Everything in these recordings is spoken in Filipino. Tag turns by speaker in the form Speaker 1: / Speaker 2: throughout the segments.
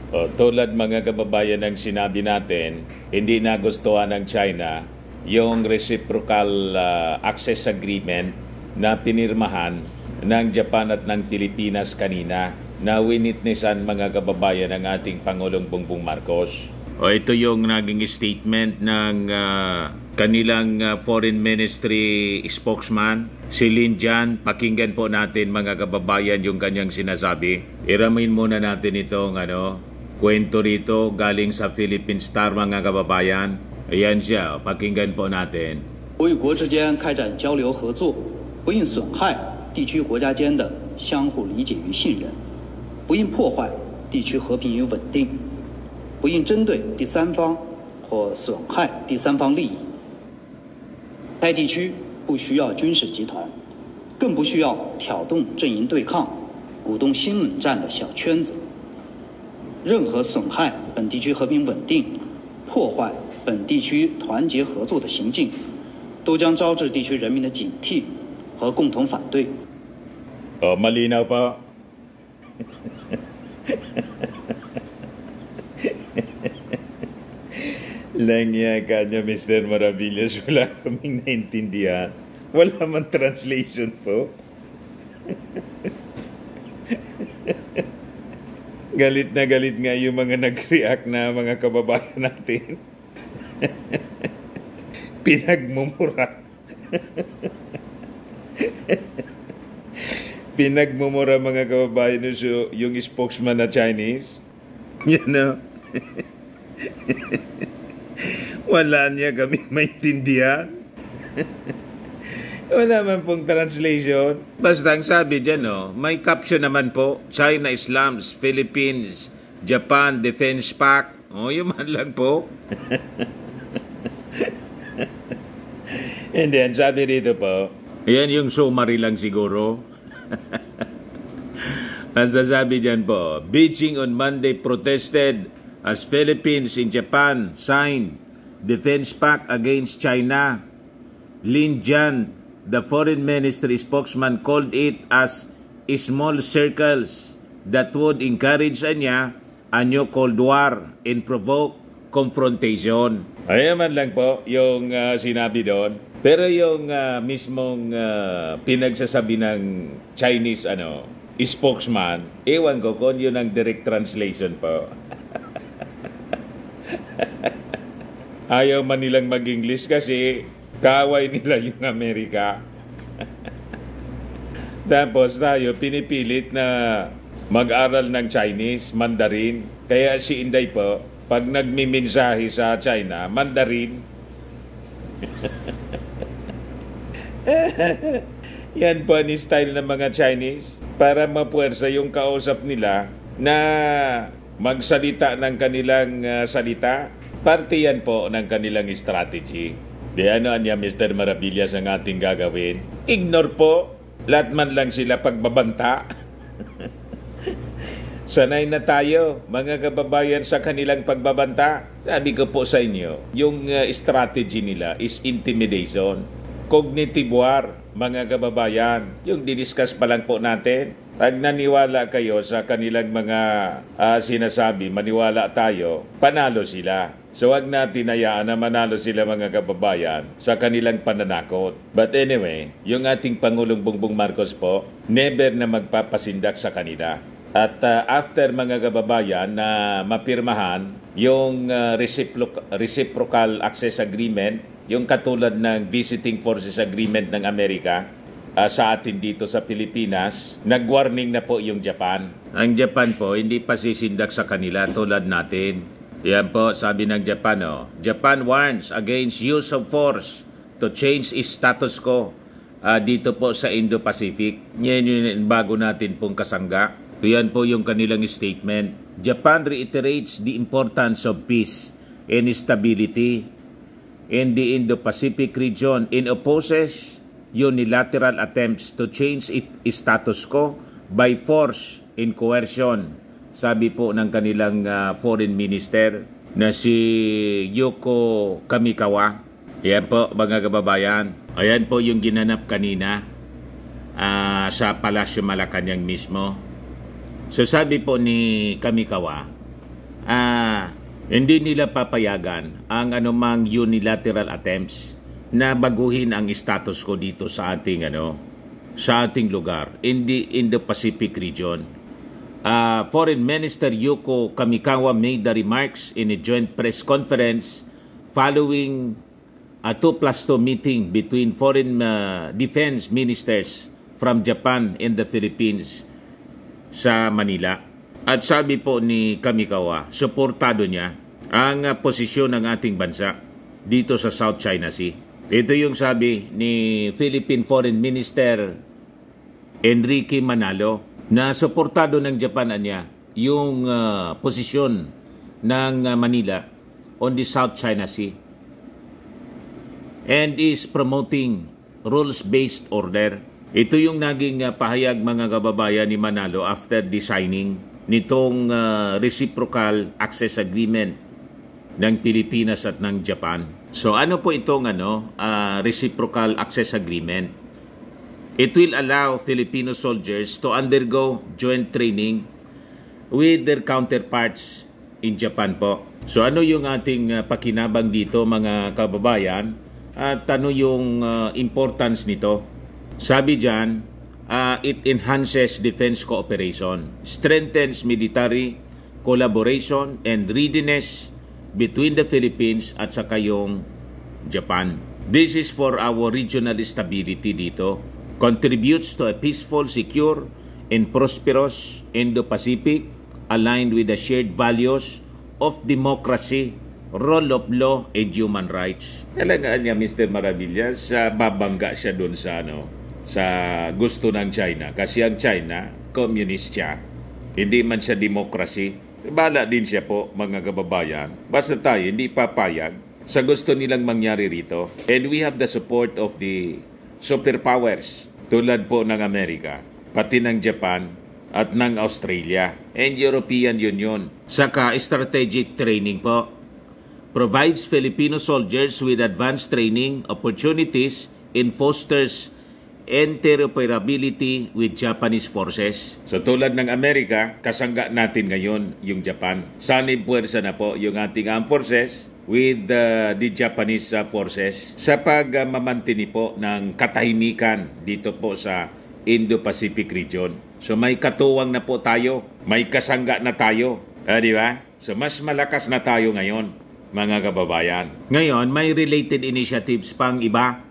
Speaker 1: Tulad mga kababayan ng sinabi natin, hindi nagustuhan ng China yung reciprocal access agreement na pinirmahan ng Japan at ng Pilipinas kanina na winitnessan mga kababayan ng ating Pangulong Bongbong Marcos. Ito yung naging statement ng kanilang Foreign Ministry spokesman, si Lin Jian. Pakinggan po natin mga kababayan yung kanyang sinasabi. Iramin muna natin itong kwento rito galing sa Philippine Star mga kababayan. Ayan siya, pakinggan po natin.
Speaker 2: 国与国之间开展交流合作，不应损害地区国家间的相互理解与信任，不应破坏地区和平与稳定，不应针对第三方或损害第三方利益。该地区不需要军事集团，更不需要挑动阵营对抗、鼓动新冷战的小圈子。任何损害本地区和平稳定、破坏本地区团结合作的行径，都将招致地区人民的警惕和共同反对。
Speaker 1: malinaw pa. Langya ka niya, Mr. Maravillas. Wala kaming naintindihan. Wala man translation po. Galit na galit nga yung mga nag-react na mga kababayan natin. Pinagmumura. Pinagmumura mga kababayan yung spokesman na Chinese. Wala niya kami maintindihan. Wala man pong translation. Basta ang sabi dyan, may caption naman po, China slams Philippines, Japan Defense Pact. Yun man lang po. And then, sabi dito po, ayan yung summary lang siguro. Ang sasabi dyan po, Beijing on Monday protested as Philippines and Japan signed Defense Pact against China. Lin Jian, the foreign ministry spokesman, called it as small circles that would encourage a new Cold War and provoke confrontation. Ayan man lang po yung sinabi doon. Pero yung mismong pinagsasabi ng Chinese spokesman, ewan ko kung yun ang direct translation po. Ayaw man nilang mag-English kasi kaaway nila yung Amerika. Tapos tayo pinipilit na mag-aral ng Chinese, Mandarin. Kaya si Inday po, pag nagmimensahe sa China, Mandarin. Yan po ang style ng mga Chinese para mapuwersa yung kausap nila na magsalita ng kanilang salita. Parte yan po ng kanilang strategy. Di niya Mr. Maravillas ang ating gagawin? Ignore po. Lahat man lang sila pagbabanta. Sanay na tayo, mga kababayan, sa kanilang pagbabanta. Sabi ko po sa inyo, yung strategy nila is intimidation. Cognitive war, mga kababayan. Yung didiscuss pa lang po natin. Pag naniwala kayo sa kanilang mga sinasabi, maniwala tayo, panalo sila. So wag natin hayaan na manalo sila mga kababayan sa kanilang pananakot. But anyway, yung ating Pangulong Bongbong Marcos po, never na magpapasindak sa kanila. At after mga kababayan na mapirmahan yung reciprocal access agreement, yung katulad ng visiting forces agreement ng Amerika, sa atin dito sa Pilipinas, nag-warning na po yung Japan. Ang Japan po, hindi pa sisindak sa kanila tulad natin. Yan po, sabi ng Japan, Japan warns against use of force to change its status quo dito po sa Indo-Pacific. Yan yung bago natin pong kasangga. Yan po yung kanilang statement. Japan reiterates the importance of peace and stability in the Indo-Pacific region and opposes unilateral attempts to change its status quo by force and coercion. Sabi po ng kanilang foreign minister na si Yoko Kamikawa. Ayan po mga kababayan. Ayan po yung ginanap kanina sa Palasyo Malacanang mismo. So sabi po ni Kamikawa, hindi nila papayagan ang anumang unilateral attempts na baguhin ang status quo dito sa ating sa ating lugar in the Indo-Pacific region. Foreign Minister Yuko Kamikawa made the remarks in a joint press conference following a 2+2 meeting between foreign defense ministers from Japan and the Philippines sa Manila. At sabi po ni Kamikawa, suportado niya ang posisyon ng ating bansa dito sa South China Sea. Ito yung sabi ni Philippine Foreign Minister Enrique Manalo na suportado ng Japan niya yung posisyon ng Manila on the South China Sea and is promoting rules-based order. Ito yung naging pahayag mga kababayan ni Manalo after the signing nitong reciprocal access agreement ng Pilipinas at ng Japan. So ano po itong reciprocal access agreement? It will allow Filipino soldiers to undergo joint training with their counterparts in Japan po. So ano yung ating pakinabang dito mga kababayan at ano yung importance nito? Sabi diyan, it enhances defense cooperation, strengthens military collaboration and readiness between the Philippines at saka yung Japan. This is for our regional stability dito. Contributes to a peaceful, secure, and prosperous Indo-Pacific aligned with the shared values of democracy, rule of law, and human rights. Talagaan niya, Mr. Maravillas, babangga siya doon sa sa gusto ng China. Kasi ang China, communist siya. Hindi man siya democracy. Bala din siya po, mga kababayan. Basta tayo, hindi papayag sa gusto nilang mangyari rito. And we have the support of the superpowers tulad po ng Amerika, pati ng Japan at ng Australia and European Union. Saka strategic training po. Provides Filipino soldiers with advanced training opportunities and fosters interoperability with Japanese forces. So tulad ng Amerika, kasangga natin ngayon yung Japan. Sanib puwersa na po yung ating armed forces with the Japanese forces sa pagmamantini po ng katahimikan dito po sa Indo-Pacific region. So may katuwang na po tayo, may kasangga na tayo, di ba? So mas malakas na tayo ngayon, mga kababayan. Ngayon, may related initiatives pang iba.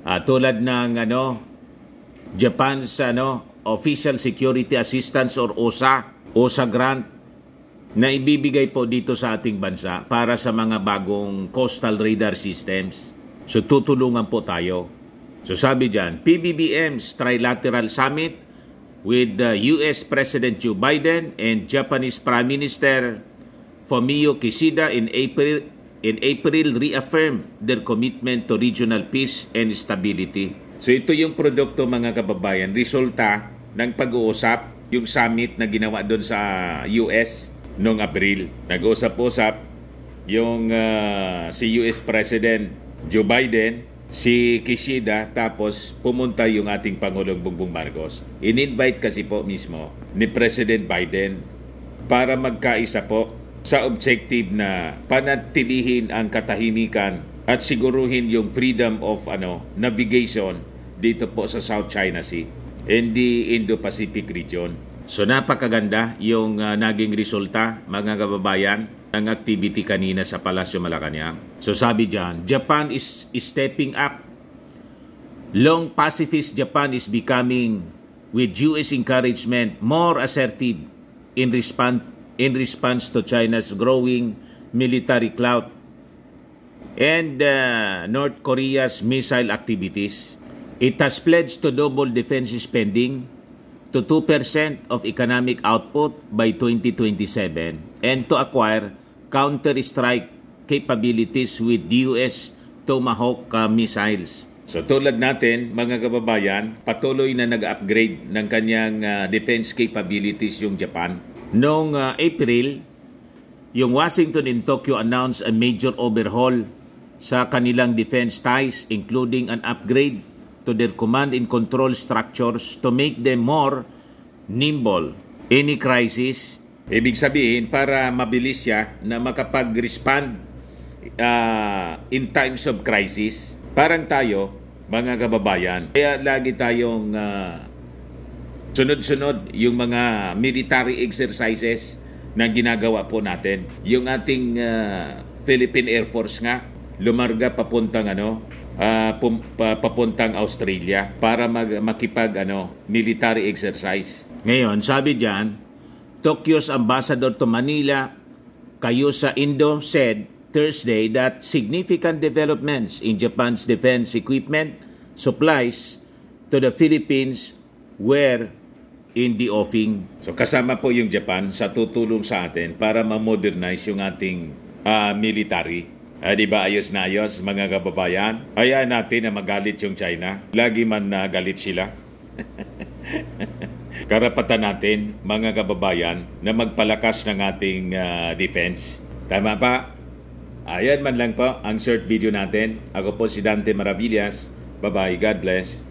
Speaker 1: Tulad ng Japan's Official Security Assistance or OSA grant na ibibigay po dito sa ating bansa para sa mga bagong coastal radar systems. So tutulungan po tayo. So sabi diyan, PBBM's Trilateral Summit with the US President Joe Biden and Japanese Prime Minister Fumio Kishida in April reaffirmed their commitment to regional peace and stability. So ito yung produkto mga kababayan, resulta ng pag-uusap, yung summit na ginawa doon sa US noong Abril. Nag-usap-usap yung si US President Joe Biden, si Kishida, tapos pumunta yung ating Pangulong Bongbong Marcos. In-invite kasi po mismo ni President Biden para magkaisa po sa objective na panatilihin ang katahimikan at siguruhin yung freedom of navigation dito po sa South China Sea and the Indo-Pacific region. So napakaganda yung naging resulta mga kababayan ng activity kanina sa Palasyo Malacanang. So sabi diyan, Japan is stepping up. Long pacifist Japan is becoming, with US encouragement, more assertive in response to China's growing military clout and North Korea's missile activities. It has pledged to double defense spending to 2% of economic output by 2027 and to acquire counter-strike capabilities with US Tomahawk missiles. So tulad natin, mga kababayan, patuloy na nag-upgrade ng kanyang defense capabilities yung Japan. Noong April, yung Washington and Tokyo announced a major overhaul sa kanilang defense ties, including an upgrade to their command and control structures to make them more nimble any crisis Ibig sabihin, para mabilis siya na makapag-respond in times of crisis. Parang tayo, mga kababayan, kaya lagi tayong sunod-sunod yung mga military exercises na ginagawa po natin. Yung ating Philippine Air Force nga, lumarga papuntang papuntang Australia para makipag military exercise. Ngayon, sabi diyan, Tokyo's ambassador to Manila, Kayusa Indo, said Thursday that significant developments in Japan's defense equipment supplies to the Philippines were in the offing. So kasama po yung Japan sa tutulong sa atin para ma-modernize yung ating military. Di ba ayos na ayos, mga kababayan? Hayaan natin na magalit yung China. Lagi man galit sila. Karapatan natin, mga kababayan, na magpalakas ng ating defense. Tama pa? Ayan man lang po ang short video natin. Ako po si Dante Maravillas. Bye-bye. God bless.